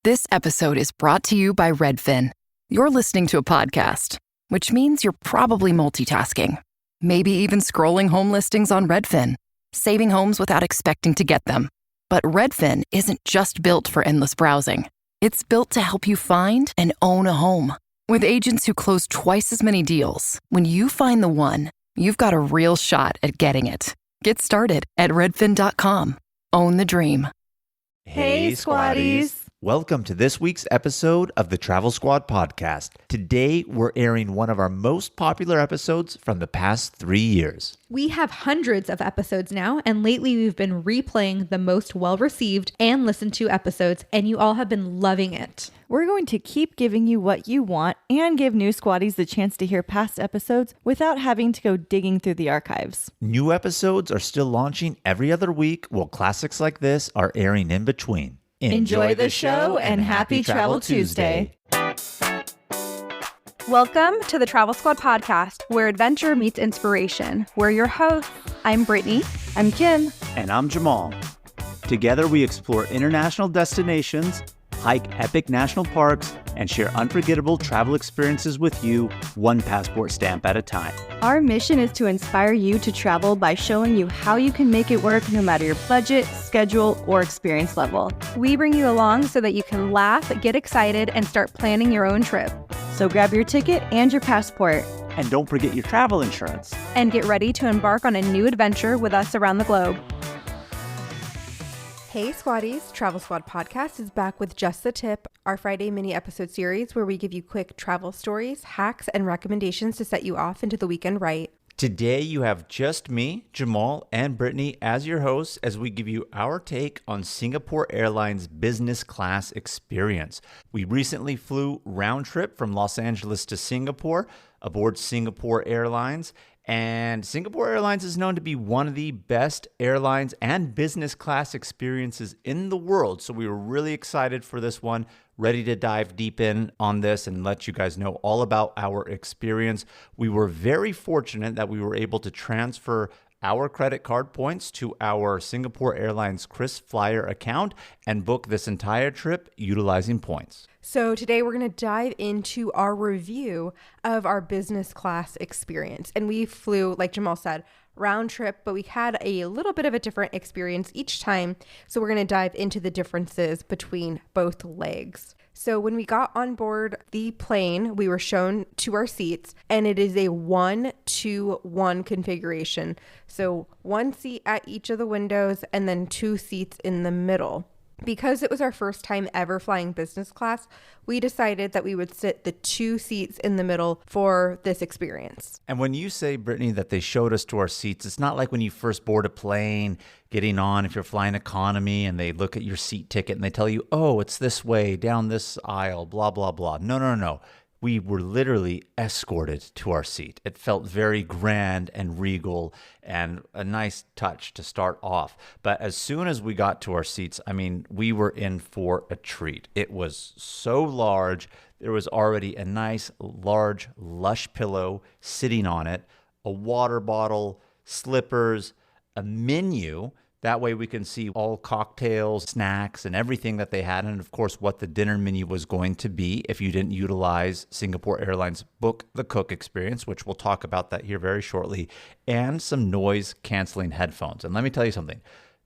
This episode is brought to you by Redfin. You're listening to a podcast, which means you're probably multitasking. Maybe even scrolling home listings on Redfin, saving homes without expecting to get them. But Redfin isn't just built for endless browsing. It's built to help you find and own a home. With agents who close twice as many deals, when you find the one, you've got a real shot at getting it. Get started at redfin.com. Own the dream. Hey, Squaddies. Welcome to this week's episode of the Travel Squad podcast. Today, we're airing one of our most popular episodes from the past 3 years. We have hundreds of episodes now, and lately we've been replaying the most well-received and listened to episodes, and you all have been loving it. We're going to keep giving you what you want and give new Squaddies the chance to hear past episodes without having to go digging through the archives. New episodes are still launching every other week, while classics like this are airing in between. Enjoy the show and happy Travel Tuesday. Welcome to the Travel Squad podcast, where adventure meets inspiration. We're your hosts. I'm Brittany. I'm Kim. And I'm Jamal. Together we explore international destinations, hike epic national parks, and share unforgettable travel experiences with you, one passport stamp at a time. Our mission is to inspire you to travel by showing you how you can make it work no matter your budget, schedule, or experience level. We bring you along so that you can laugh, get excited, and start planning your own trip. So grab your ticket and your passport. And don't forget your travel insurance. And get ready to embark on a new adventure with us around the globe. Hey Squaddies, Travel Squad Podcast is back with Just the Tip, our Friday mini episode series where we give you quick travel stories, hacks, and recommendations to set you off into the weekend right. Today, you have just me, Jamal, and Brittany as your hosts as we give you our take on Singapore Airlines business class experience. We recently flew round trip from Los Angeles to Singapore aboard Singapore Airlines. And Singapore Airlines is known to be one of the best airlines and business class experiences in the world. So we were really excited for this one, ready to dive deep in on this and let you guys know all about our experience. We were very fortunate that we were able to transfer our credit card points to our Singapore Airlines KrisFlyer account and book this entire trip utilizing points. So today we're going to dive into our review of our business class experience. And we flew, like Jamal said, round trip, but we had a little bit of a different experience each time. So we're going to dive into the differences between both legs. So when we got on board the plane, we were shown to our seats, and it is a 1-2-1 configuration. So one seat at each of the windows and then two seats in the middle. Because it was our first time ever flying business class, we decided that we would sit the two seats in the middle for this experience. And when you say, Brittany, that they showed us to our seats, it's not like when you first board a plane, getting on, if you're flying economy, and they look at your seat ticket and they tell you, oh, it's this way, down this aisle, blah, blah, blah. No. We were literally escorted to our seat. It felt very grand and regal and a nice touch to start off. But as soon as we got to our seats, we were in for a treat. It was so large. There was already a nice, large, lush pillow sitting on it, a water bottle, slippers, a menu. That way we can see all cocktails, snacks, and everything that they had. And of course, what the dinner menu was going to be if you didn't utilize Singapore Airlines Book the Cook experience, which we'll talk about that here very shortly, and some noise canceling headphones. And let me tell you something,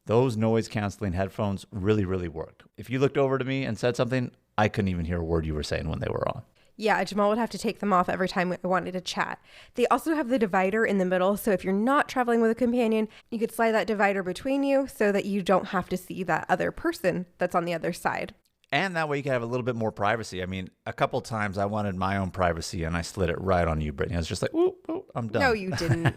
those noise canceling headphones really, really worked. If you looked over to me and said something, I couldn't even hear a word you were saying when they were on. Yeah, Jamal would have to take them off every time I wanted to chat. They also have the divider in the middle, so if you're not traveling with a companion, you could slide that divider between you so that you don't have to see that other person that's on the other side. And that way you can have a little bit more privacy. A couple times I wanted my own privacy and I slid it right on you, Brittany. I was just like, ooh, I'm done. No, you didn't.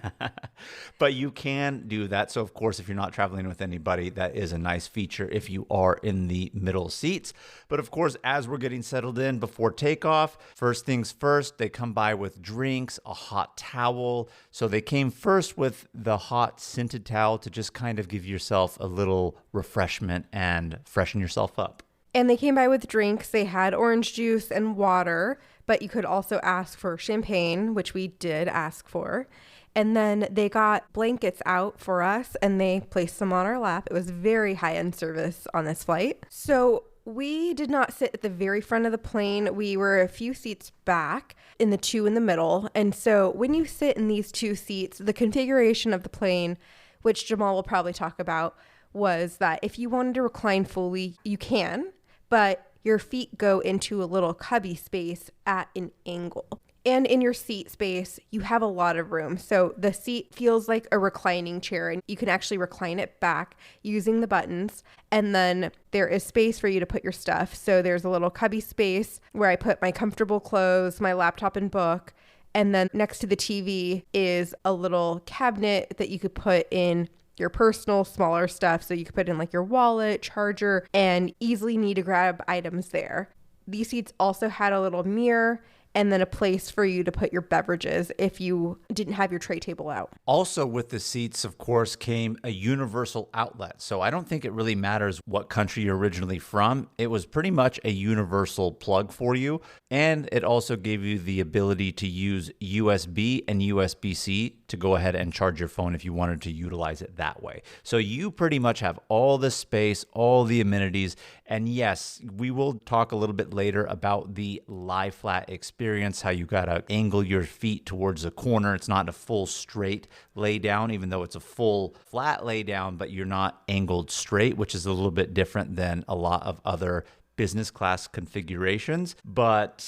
But you can do that. So, of course, if you're not traveling with anybody, that is a nice feature if you are in the middle seats. But, of course, as we're getting settled in before takeoff, first things first, they come by with drinks, a hot towel. So they came first with the hot scented towel to just kind of give yourself a little refreshment and freshen yourself up. And they came by with drinks. They had orange juice and water, but you could also ask for champagne, which we did ask for. And then they got blankets out for us and they placed them on our lap. It was very high-end service on this flight. So We did not sit at the very front of the plane. We were a few seats back in the two in the middle. And so when you sit in these two seats, the configuration of the plane, which Jamal will probably talk about, was that if you wanted to recline fully, you can, but your feet go into a little cubby space at an angle. And in your seat space, you have a lot of room. So the seat feels like a reclining chair, and you can actually recline it back using the buttons. And then there is space for you to put your stuff. So there's a little cubby space where I put my comfortable clothes, my laptop and book. And then next to the TV is a little cabinet that you could put in your personal smaller stuff. So you could put in like your wallet, charger, and easily need to grab items there. These seats also had a little mirror and then a place for you to put your beverages if you didn't have your tray table out. Also with the seats, of course, came a universal outlet. So I don't think it really matters what country you're originally from. It was pretty much a universal plug for you. And it also gave you the ability to use USB and USB-C to go ahead and charge your phone if you wanted to utilize it that way. So you pretty much have all the space, all the amenities. And yes, we will talk a little bit later about the lie flat experience, how you gotta angle your feet towards the corner. It's not a full straight lay down, even though it's a full flat lay down, but you're not angled straight, which is a little bit different than a lot of other business class configurations. But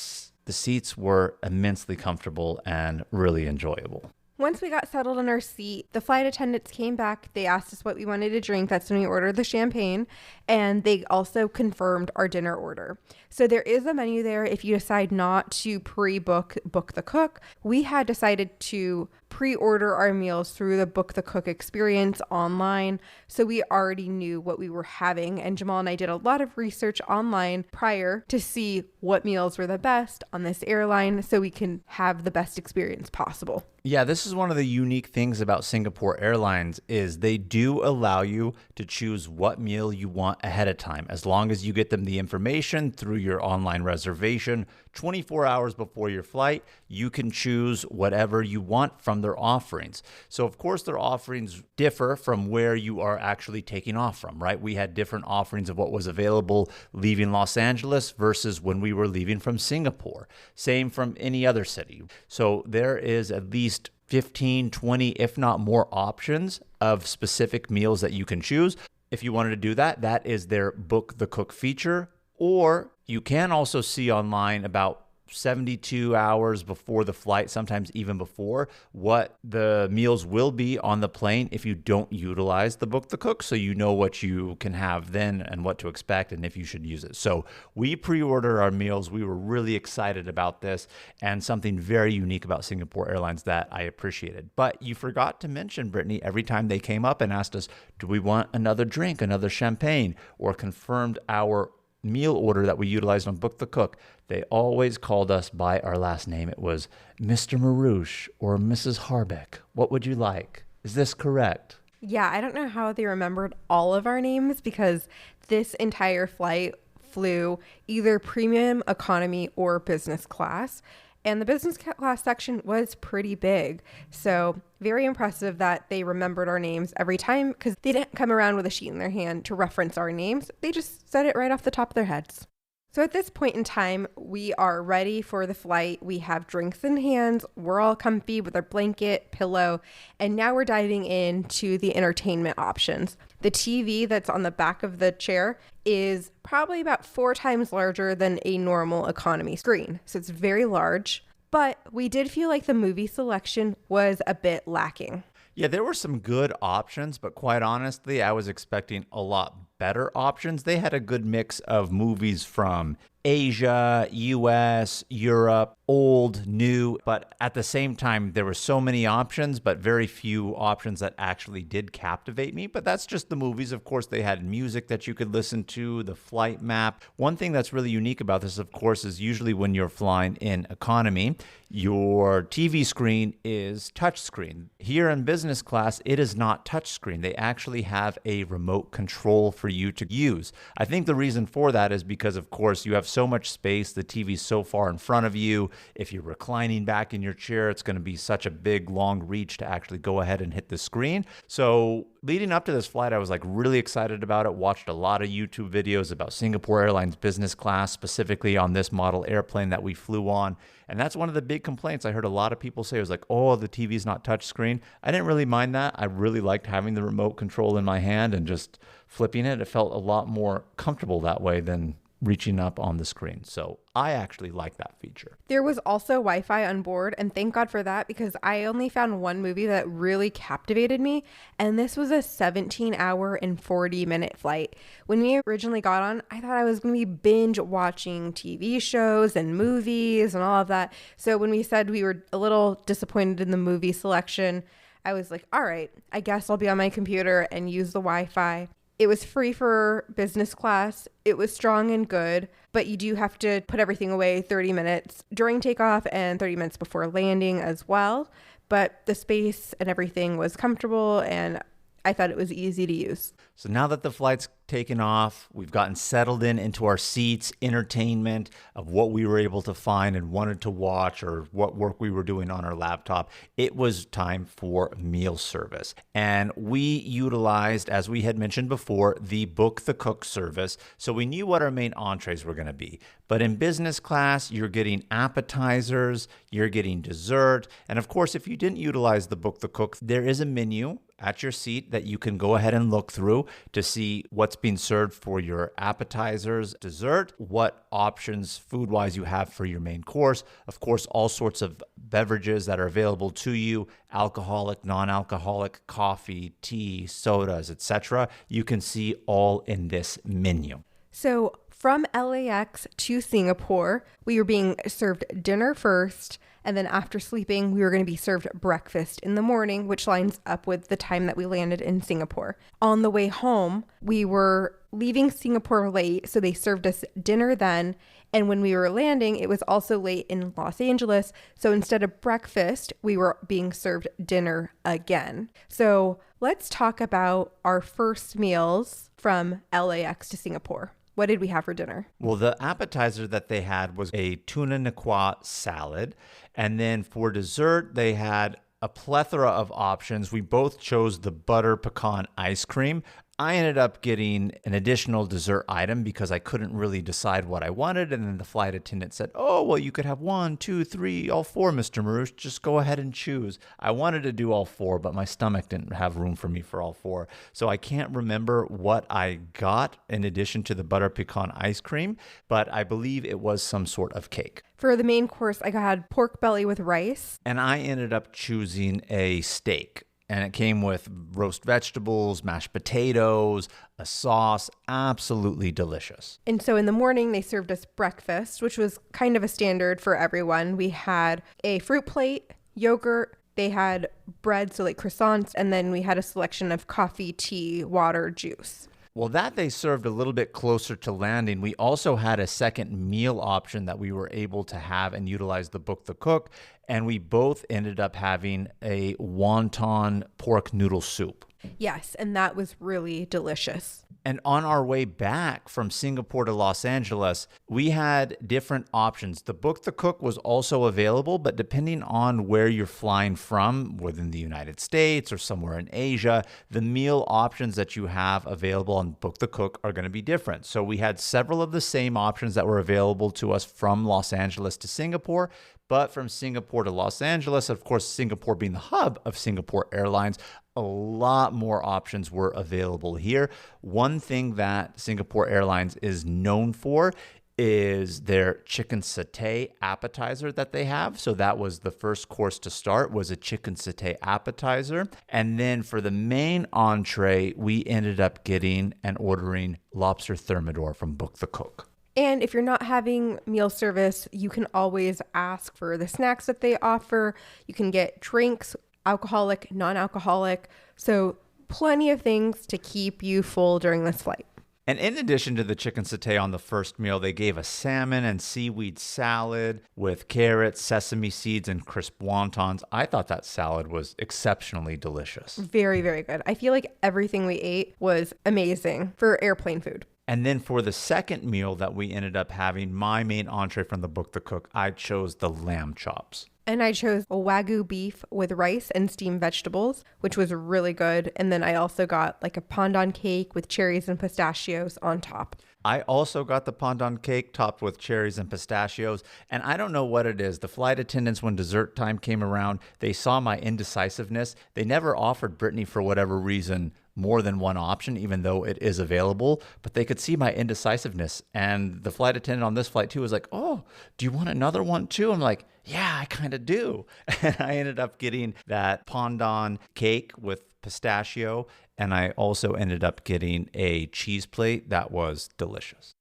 the seats were immensely comfortable and really enjoyable. Once we got settled in our seat, the flight attendants came back. They asked us what we wanted to drink. That's when we ordered the champagne. And they also confirmed our dinner order. So there is a menu there if you decide not to book the cook. We had decided to pre-order our meals through the Book the Cook experience online. So we already knew what we were having. And Jamal and I did a lot of research online prior to see what meals were the best on this airline so we can have the best experience possible. Yeah, this is one of the unique things about Singapore Airlines is they do allow you to choose what meal you want ahead of time, as long as you get them the information through your online reservation 24 hours before your flight. You can choose whatever you want from their offerings. So of course their offerings differ from where you are actually taking off from, right? We had different offerings of what was available leaving Los Angeles versus when we were leaving from Singapore. Same from any other city. So there is at least 15, 20, if not more options of specific meals that you can choose. If you wanted to do that, that is their Book the Cook feature. Or you can also see online about 72 hours before the flight, sometimes even before, what the meals will be on the plane if you don't utilize the Book the Cook, so you know what you can have then and what to expect and if you should use it. So we pre-order our meals. We were really excited about this and something very unique about Singapore Airlines that I appreciated. But you forgot to mention, Brittany, every time they came up and asked us, do we want another drink, another champagne, or confirmed our meal order that we utilized on Book the Cook, they always called us by our last name. It was Mr. Marouche or Mrs. Harbeck. What would you like? Is this correct? Yeah, I don't know how they remembered all of our names because this entire flight flew either premium, economy, or business class. And the business class section was pretty big. So very impressive that they remembered our names every time because they didn't come around with a sheet in their hand to reference our names. They just said it right off the top of their heads. So at this point in time, we are ready for the flight. We have drinks in hands. We're all comfy with our blanket, pillow, and now we're diving into the entertainment options. The TV that's on the back of the chair is probably about 4 times larger than a normal economy screen. So it's very large, but we did feel like the movie selection was a bit lacking. Yeah, there were some good options, but quite honestly, I was expecting a lot better options. They had a good mix of movies from Asia, US, Europe, old, new, but at the same time, there were so many options, but very few options that actually did captivate me. But that's just the movies. Of course, they had music that you could listen to, the flight map. One thing that's really unique about this, of course, is usually when you're flying in economy, your TV screen is touchscreen. Here in business class, it is not touchscreen. They actually have a remote control for you to use. I think the reason for that is because, of course, you have so much space. The TV's so far in front of you. If you're reclining back in your chair, it's going to be such a big, long reach to actually go ahead and hit the screen. So leading up to this flight, I was like really excited about it. Watched a lot of YouTube videos about Singapore Airlines business class, specifically on this model airplane that we flew on. And that's one of the big complaints I heard a lot of people say. It was like, oh, the TV's not touchscreen. I didn't really mind that. I really liked having the remote control in my hand and just flipping it. It felt a lot more comfortable that way than reaching up on the screen. So I actually like that feature. There was also Wi-Fi on board, and thank God for that, because I only found one movie that really captivated me, and this was a 17-hour and 40-minute flight. When we originally got on, I thought I was going to be binge watching TV shows and movies and all of that. So when we said we were a little disappointed in the movie selection, I was like, all right, I guess I'll be on my computer and use the Wi-Fi. It was free for business class. It was strong and good, but you do have to put everything away 30 minutes during takeoff and 30 minutes before landing as well. But the space and everything was comfortable, and I thought it was easy to use. So now that the flight's taken off, we've gotten settled into our seats, entertainment of what we were able to find and wanted to watch, or what work we were doing on our laptop. It was time for meal service. And we utilized, as we had mentioned before, the Book the Cook service. So we knew what our main entrees were going to be. But in business class, you're getting appetizers, you're getting dessert. And of course, if you didn't utilize the Book the Cook, there is a menu at your seat that you can go ahead and look through to see what's being served for your appetizers, dessert, what options food-wise you have for your main course. Of course, all sorts of beverages that are available to you, alcoholic, non-alcoholic, coffee, tea, sodas, etc. You can see all in this menu. So from LAX to Singapore, we were being served dinner first, and then after sleeping, we were going to be served breakfast in the morning, which lines up with the time that we landed in Singapore. On the way home, we were leaving Singapore late, so they served us dinner then. And when we were landing, it was also late in Los Angeles. So instead of breakfast, we were being served dinner again. So let's talk about our first meals from LAX to Singapore. What did we have for dinner? Well, the appetizer that they had was a tuna naqua salad. And then for dessert, they had a plethora of options. We both chose the butter pecan ice cream. I ended up getting an additional dessert item because I couldn't really decide what I wanted. And then the flight attendant said, oh, well, you could have 1, 2, 3, all 4, Mr. Marouche. Just go ahead and choose. I wanted to do all 4, but my stomach didn't have room for me for all 4. So I can't remember what I got in addition to the butter pecan ice cream, but I believe it was some sort of cake. For the main course, I had pork belly with rice. And I ended up choosing a steak. And it came with roast vegetables, mashed potatoes, a sauce, absolutely delicious. And so in the morning, they served us breakfast, which was kind of a standard for everyone. We had a fruit plate, yogurt, they had bread, so like croissants, and then we had a selection of coffee, tea, water, juice. Well, that they served a little bit closer to landing. We also had a second meal option that we were able to have and utilize the Book the Cook. And we both ended up having a wonton pork noodle soup. Yes, and that was really delicious. And on our way back from Singapore to Los Angeles, we had different options. The Book the Cook was also available, but depending on where you're flying from, within the United States or somewhere in Asia, the meal options that you have available on Book the Cook are going to be different. So we had several of the same options that were available to us from Los Angeles to Singapore, but from Singapore to Los Angeles, of course, Singapore being the hub of Singapore Airlines, a lot more options were available here. One thing that Singapore Airlines is known for is their chicken satay appetizer that they have. So that was the first course to start, was a chicken satay appetizer. And then for the main entree, we ended up getting and ordering lobster thermidor from Book the Cook. And if you're not having meal service, you can always ask for the snacks that they offer. You can get drinks, alcoholic, non-alcoholic. So plenty of things to keep you full during this flight. And in addition to the chicken satay on the first meal, they gave a salmon and seaweed salad with carrots, sesame seeds, and crisp wontons. I thought that salad was exceptionally delicious. Very, very good. I feel like everything we ate was amazing for airplane food. And then for the second meal that we ended up having, my main entree from the book, The Cook, I chose the lamb chops. And I chose a Wagyu beef with rice and steamed vegetables, which was really good. And then I also got like a pandan cake with cherries and pistachios on top. I also got the pandan cake topped with cherries and pistachios. And I don't know what it is. The flight attendants, when dessert time came around, they saw my indecisiveness. They never offered Brittany, for whatever reason, more than one option, even though it is available, but they could see my indecisiveness. And the flight attendant on this flight too was like, "Oh, do you want another one too?" I'm like, "Yeah, I kind of do." And I ended up getting that pandan cake with pistachio. And I also ended up getting a cheese plate that was delicious.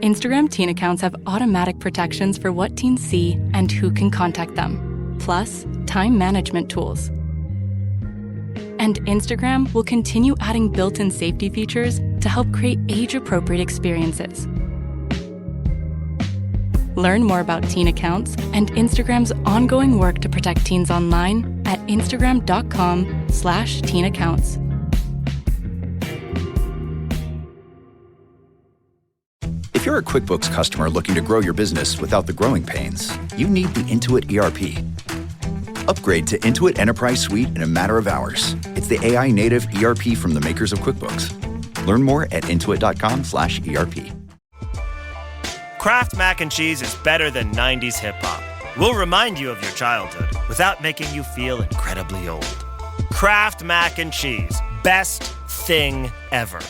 Instagram teen accounts have automatic protections for what teens see and who can contact them, plus time management tools. And Instagram will continue adding built-in safety features to help create age-appropriate experiences. Learn more about teen accounts and Instagram's ongoing work to protect teens online at instagram.com/teen accounts. If you're a QuickBooks customer looking to grow your business without the growing pains, you need the Intuit ERP. Upgrade to Intuit Enterprise Suite in a matter of hours. It's the AI-native ERP from the makers of QuickBooks. Learn more at intuit.com/ERP. Kraft Mac and Cheese is better than 90s hip-hop. We'll remind you of your childhood without making you feel incredibly old. Kraft Mac and Cheese. Best thing ever.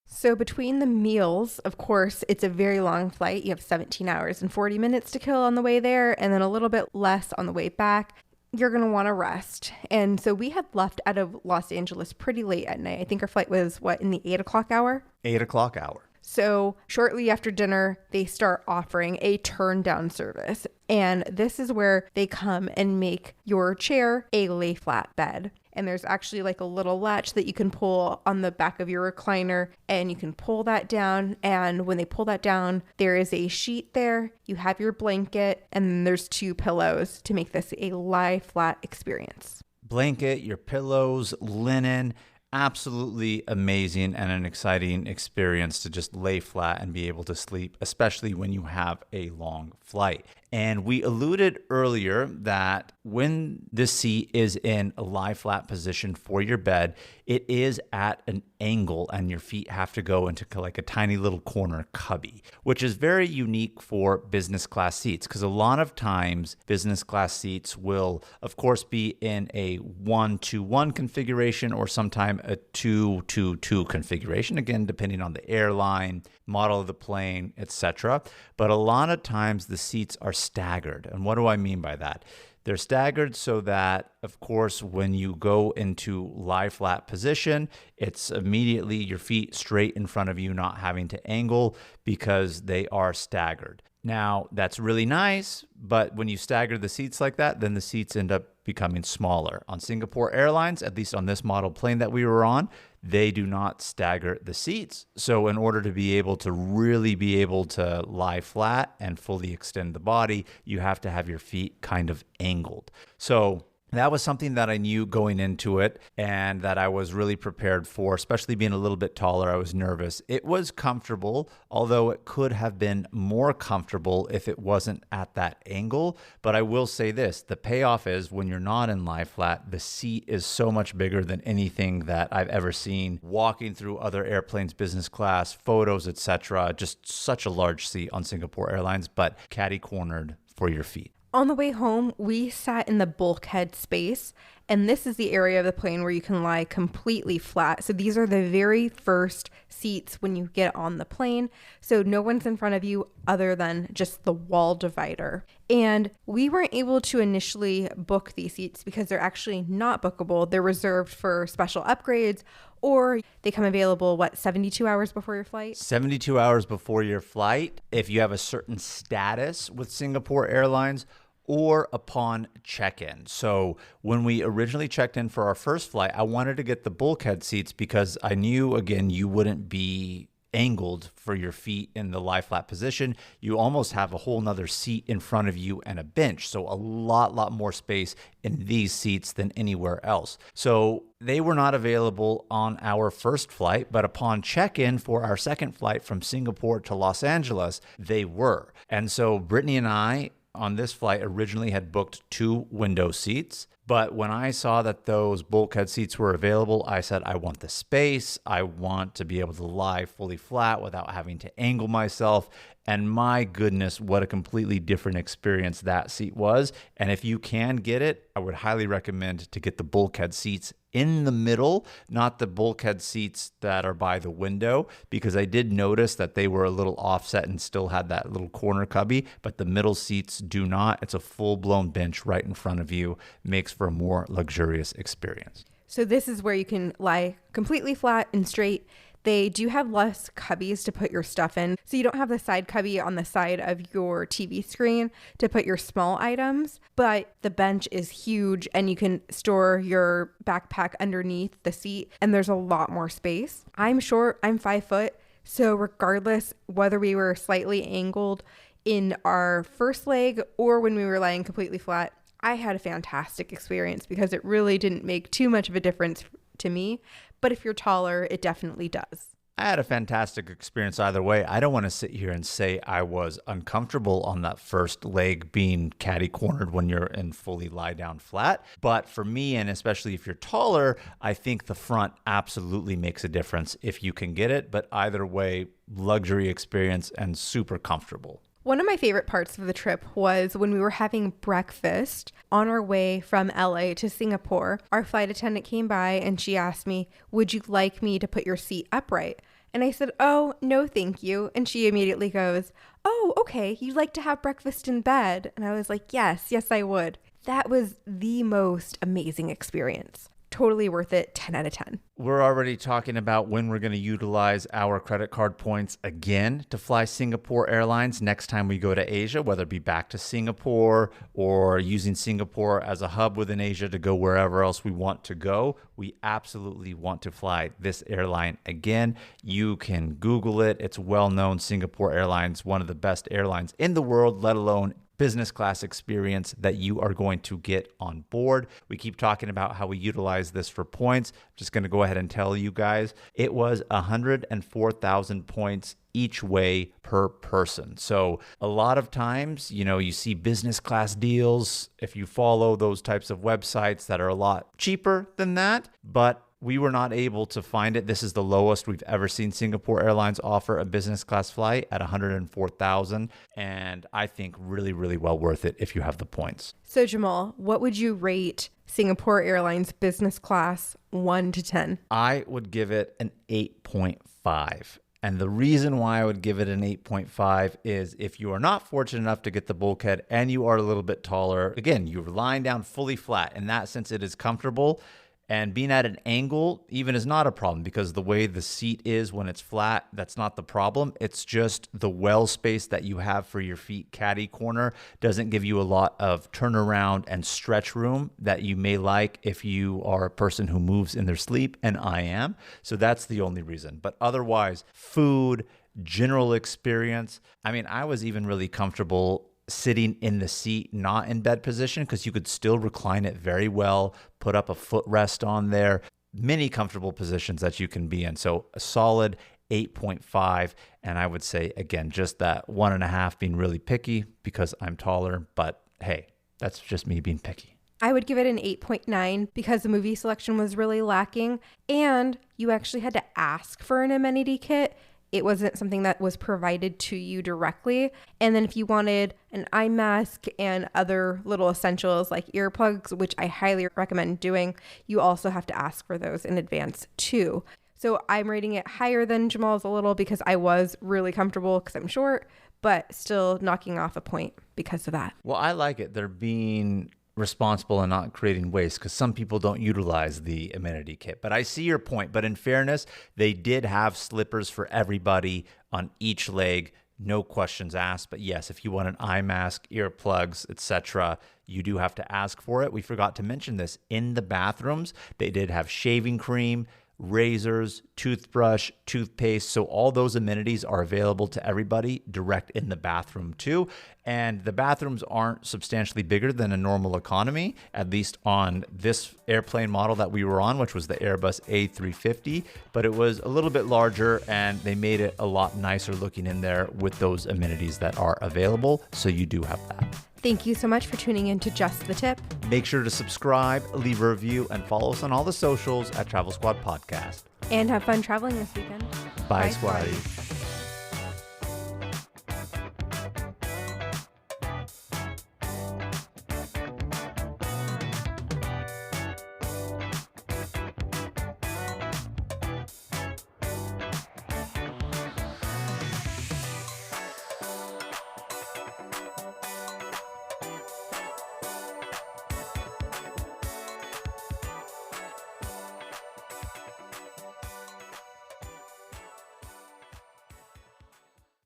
So between the meals, of course, it's a very long flight. You have 17 hours and 40 minutes to kill on the way there, and then a little bit less on the way back. You're going to want to rest. And so we had left out of Los Angeles pretty late at night. I think our flight was, in the 8 o'clock hour? 8 o'clock hour. So shortly after dinner, they start offering a turn down service. And this is where they come and make your chair a lay flat bed. And there's actually like a little latch that you can pull on the back of your recliner, and you can pull that down. And when they pull that down, there is a sheet there. You have your blanket, and then there's 2 pillows to make this a lie flat experience. Blanket, your pillows, linen. Absolutely amazing and an exciting experience to just lay flat and be able to sleep, especially when you have a long flight. And we alluded earlier that when the seat is in a lie flat position for your bed, it is at an angle and your feet have to go into like a tiny little corner cubby, which is very unique for business class seats, because a lot of times business class seats will, of course, be in a 1-to-1 configuration or sometime a 2-to-2 configuration, again, depending on the airline, model of the plane, etc. But a lot of times the seats are staggered. And what do I mean by that? They're staggered so that, of course, when you go into lie flat position, it's immediately your feet straight in front of you, not having to angle because they are staggered. Now, that's really nice, but when you stagger the seats like that, then the seats end up becoming smaller. On Singapore Airlines, at least on this model plane that we were on, they do not stagger the seats. So in order to be able to really be able to lie flat and fully extend the body, you have to have your feet kind of angled. So that was something that I knew going into it and that I was really prepared for, especially being a little bit taller. I was nervous. It was comfortable, although it could have been more comfortable if it wasn't at that angle. But I will say this, the payoff is when you're not in lie flat, the seat is so much bigger than anything that I've ever seen walking through other airplanes, business class, photos, etc. Just such a large seat on Singapore Airlines, but catty-cornered for your feet. On the way home, we sat in the bulkhead space, and this is the area of the plane where you can lie completely flat. So these are the very first seats when you get on the plane. So no one's in front of you other than just the wall divider. And we weren't able to initially book these seats because they're actually not bookable. They're reserved for special upgrades, or they come available, 72 hours before your flight? 72 hours before your flight, if you have a certain status with Singapore Airlines, or upon check-in. So when we originally checked in for our first flight, I wanted to get the bulkhead seats because I knew, again, you wouldn't be angled for your feet in the lie flat position. You almost have a whole nother seat in front of you and a bench. So a lot more space in these seats than anywhere else. So they were not available on our first flight, but upon check-in for our second flight from Singapore to Los Angeles, they were. And so Brittany and I on this flight originally had booked 2 window seats. But when I saw that those bulkhead seats were available, I said, I want the space. I want to be able to lie fully flat without having to angle myself. And my goodness, what a completely different experience that seat was. And if you can get it, I would highly recommend to get the bulkhead seats in the middle, not the bulkhead seats that are by the window, because I did notice that they were a little offset and still had that little corner cubby, but the middle seats do not. It's a full-blown bench right in front of you. Makes for a more luxurious experience. So this is where you can lie completely flat and straight. They do have less cubbies to put your stuff in. So you don't have the side cubby on the side of your TV screen to put your small items, but the bench is huge and you can store your backpack underneath the seat and there's a lot more space. I'm short, I'm 5 foot. So regardless whether we were slightly angled in our first leg or when we were lying completely flat, I had a fantastic experience because it really didn't make too much of a difference to me. But if you're taller, it definitely does. I had a fantastic experience either way. I don't want to sit here and say I was uncomfortable on that first leg being catty cornered when you're in fully lie down flat. But for me, and especially if you're taller, I think the front absolutely makes a difference if you can get it. But either way, luxury experience and super comfortable. One of my favorite parts of the trip was when we were having breakfast on our way from LA to Singapore. Our flight attendant came by and she asked me, would you like me to put your seat upright? And I said, oh, no, thank you. And she immediately goes, oh, okay, you'd like to have breakfast in bed? And I was like, yes, I would. That was the most amazing experience. Totally worth it. 10 out of 10. We're already talking about when we're going to utilize our credit card points again to fly Singapore Airlines next time we go to Asia, whether it be back to Singapore or using Singapore as a hub within Asia to go wherever else we want to go. We absolutely want to fly this airline again. You can Google it. It's well known. Singapore Airlines, one of the best airlines in the world, let alone business class experience that you are going to get on board. We keep talking about how we utilize this for points. I'm just going to go ahead and tell you guys, it was 104,000 points each way per person. So a lot of times, you see business class deals if you follow those types of websites that are a lot cheaper than that, but we were not able to find it. This is the lowest we've ever seen Singapore Airlines offer a business class flight at 104,000. And I think really, really well worth it if you have the points. So Jamal, what would you rate Singapore Airlines business class 1 to 10? I would give it an 8.5. And the reason why I would give it an 8.5 is if you are not fortunate enough to get the bulkhead and you are a little bit taller, again, you're lying down fully flat. In that sense, it is comfortable. And being at an angle even is not a problem because the way the seat is when it's flat, that's not the problem. It's just the well space that you have for your feet caddy corner doesn't give you a lot of turnaround and stretch room that you may like if you are a person who moves in their sleep, and I am. So that's the only reason. But otherwise, food, general experience. I mean, I was even really comfortable sitting in the seat, not in bed position, because you could still recline it very well, put up a footrest on there, many comfortable positions that you can be in. So a solid 8.5. And I would say, again, just that 1.5 being really picky because I'm taller. But hey, that's just me being picky. I would give it an 8.9 because the movie selection was really lacking and you actually had to ask for an amenity kit. It wasn't something that was provided to you directly. And then if you wanted an eye mask and other little essentials like earplugs, which I highly recommend doing, you also have to ask for those in advance too. So I'm rating it higher than Jamal's a little because I was really comfortable because I'm short, but still knocking off a point because of that. Well, I like it. They're being responsible and not creating waste because some people don't utilize the amenity kit. But I see your point. But in fairness, they did have slippers for everybody on each leg, no questions asked. But yes, if you want an eye mask, earplugs, etc., you do have to ask for it. We forgot to mention this. In the bathrooms, they did have shaving cream, razors, toothbrush, toothpaste. So all those amenities are available to everybody direct in the bathroom too. And the bathrooms aren't substantially bigger than a normal economy, at least on this airplane model that we were on, which was the Airbus A350, but it was a little bit larger and they made it a lot nicer looking in there with those amenities that are available. So you do have that. Thank you so much for tuning in to Just the Tip. Make sure to subscribe, leave a review, and follow us on all the socials at Travel Squad Podcast. And have fun traveling this weekend. Bye, Squaddies.